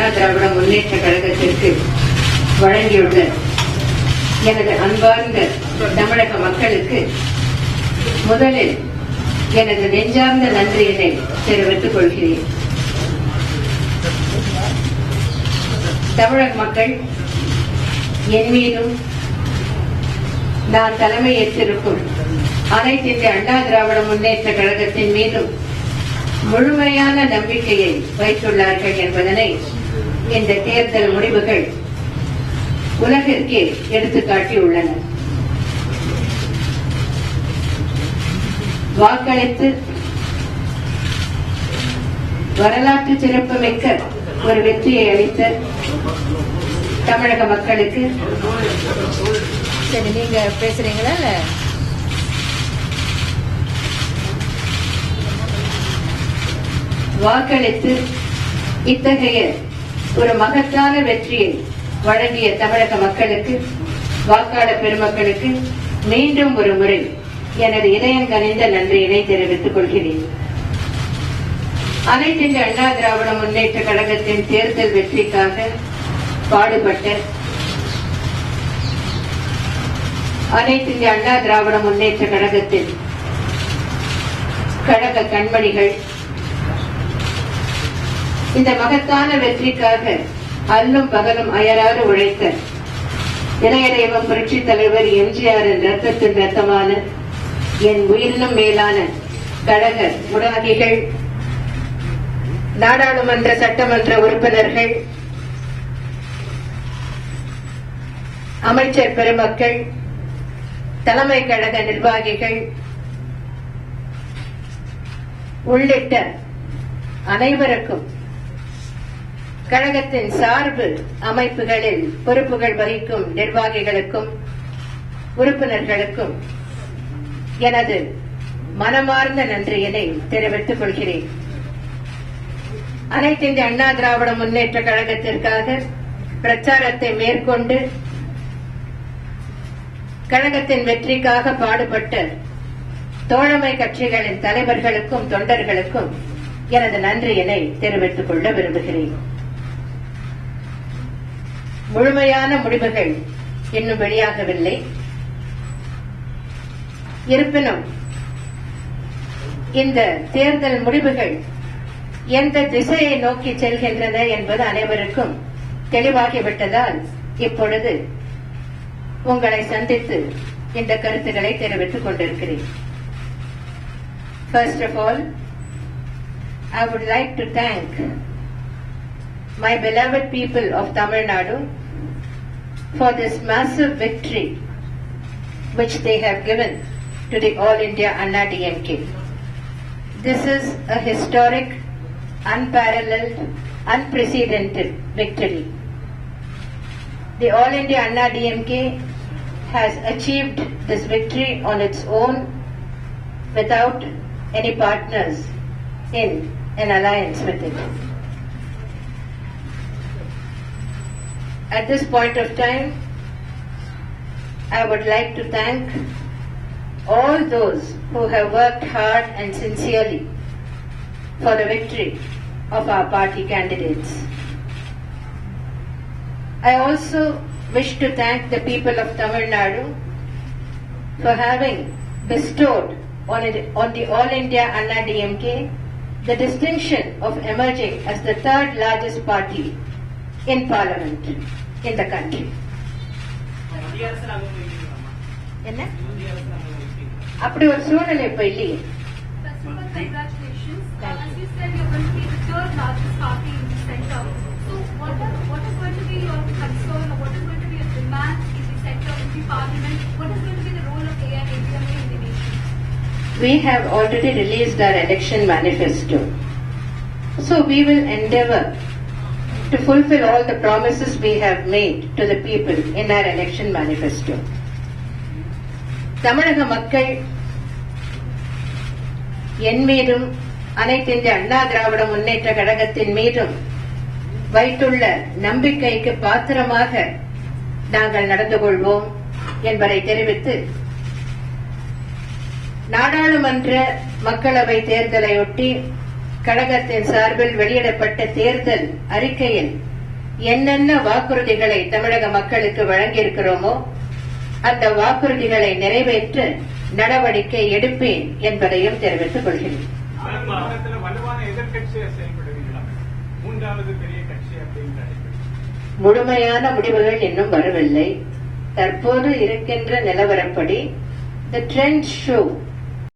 அண்ணா திராவிட முன்னேற்ற கழகத்திற்கு வழங்கியுள்ள எனது அன்பார்ந்த தமிழக மக்களுக்கு முதலில் எனது நெஞ்சார்ந்த நன்றியினை தெரிவித்துக் கொள்கிறேன். தமிழக மக்கள் என் மீதும் நான் தலைமையேற்றிருக்கும் அனைத்து இந்திய அண்ணா திராவிட முன்னேற்ற கழகத்தின் மீதும் முழுமையான நம்பிக்கையை வைத்துள்ளார்கள் என்பதனை இந்த தேர்தல் முடிவுகள் உலகிற்கே எடுத்துக்காட்டியுள்ளன. வாக்களித்து வரலாற்று சிறப்புமிக்க ஒரு வெற்றியை அளித்த தமிழக மக்களுக்கு சரி நீங்க பேசுறீங்களா? வாக்களித்து இத்தகைய ஒரு மகத்தான வெற்றியை வழங்கிய தமிழக மக்களுக்கு, வாக்காளர் பெருமக்களுக்கு மீண்டும் ஒரு முறை எனது இதயம் கனிந்த நன்றியினை தெரிவித்துக் கொள்கிறேன். அனைத்து இந்திய அண்ணா திராவிட முன்னேற்ற கழகத்தின் தேர்தல் வெற்றிக்காக பாடுபட்ட அனைத்து இந்திய அண்ணா திராவிட முன்னேற்ற கழகத்தின் கழக கண்மணிகள், இந்த மகத்தான வெற்றிக்காக அல்லும் பகலும் அயராது உழைத்த இளையதெய்வம் புரட்சி தலைவர் எம்ஜிஆரின் ரத்தத்தின் ரத்தமான என் உயிரினும் மேலான கழக நிர்வாகிகள், நாடாளுமன்ற சட்டமன்ற உறுப்பினர்கள், அமைச்சர் பெருமக்கள், தலைமை கழக நிர்வாகிகள் உள்ளிட்ட அனைவருக்கும், கழகத்தின் சார்பு அமைப்புகளில் பொறுப்புகள் வகிக்கும் நிர்வாகிகளுக்கும் உறுப்பினர்களுக்கும் எனது மனமார்ந்த நன்றியினை தெரிவித்துக் கொள்கிறேன். அனைத்து இந்திய அண்ணா திராவிட முன்னேற்ற கழகத்திற்காக பிரச்சாரத்தை மேற்கொண்டு கழகத்தின் வெற்றிக்காக பாடுபட்ட தோழமை கட்சிகளின் தலைவர்களுக்கும் தொண்டர்களுக்கும் எனது நன்றியினை தெரிவித்துக் கொள்ள விரும்புகிறேன். முழுமையான முடிவுகள் இன்னும் வெளியாகவில்லை. இருப்பினும் இந்த தேர்தல் முடிவுகள் எந்த திசையை நோக்கி செல்கின்றன என்பது அனைவருக்கும் தெளிவாகிவிட்டதால் இப்பொழுது உங்களை சந்தித்து இந்த கருத்துக்களை தெரிவித்துக் கொண்டிருக்கிறேன். First of all, I would like to thank my beloved people of Tamil Nadu for this massive victory which they have given to the All India Anna DMK. This is a historic, unparalleled, unprecedented victory. The All India Anna DMK has achieved this victory on its own without any partners in an alliance with it. At this point of time, I would like to thank all those who have worked hard and sincerely for the victory of our party candidates. I also wish to thank the people of Tamil Nadu for having bestowed on the All India Anna DMK the distinction of emerging as the third largest party in parliament in the country. என்ன அப்படி ஒரு சூழ்நிலை இப்ப இல்லையே. Congratulations. As you said, you're going to be the third largest party in the center. So what is going to be your concern, or what is going to be your demand in the center, in the parliament? What is going to be the role of AIADMK in the nation? We have already released our election manifesto. So we will endeavor to fulfill all the promises we have made to the people in our election manifesto. தமிழக மக்கள் என் மீதும் அனைத்து இந்திய அண்ணா திராவிட முன்னேற்ற கழகத்தின் மீதும் வைத்துள்ள நம்பிக்கைக்கு பாத்திரமாக நாங்கள் நடந்து கொள்வோம் என்பதை தெரிவித்து, நாடாளுமன்ற மக்களவை தேர்தலையொட்டி கழகத்தின் சார்பில் வெளியிடப்பட்ட தேர்தல் அறிக்கையில் என்னென்ன வாக்குறுதிகளை தமிழக மக்களுக்கு வழங்கியிருக்கிறோமோ அந்த வாக்குறுதிகளை நிறைவேற்ற நடவடிக்கை எடுப்பேன் என்பதையும் தெரிவித்துக் கொள்கிறேன். வலுவான எதிர்கட்சியை செயல்படுவீங்களா? மூன்றாவது பெரிய கட்சி அப்படின்ற முழுமையான முடிவுகள் இன்னும் வரவில்லை. தற்போது இருக்கின்ற நிலவரப்படி the trends show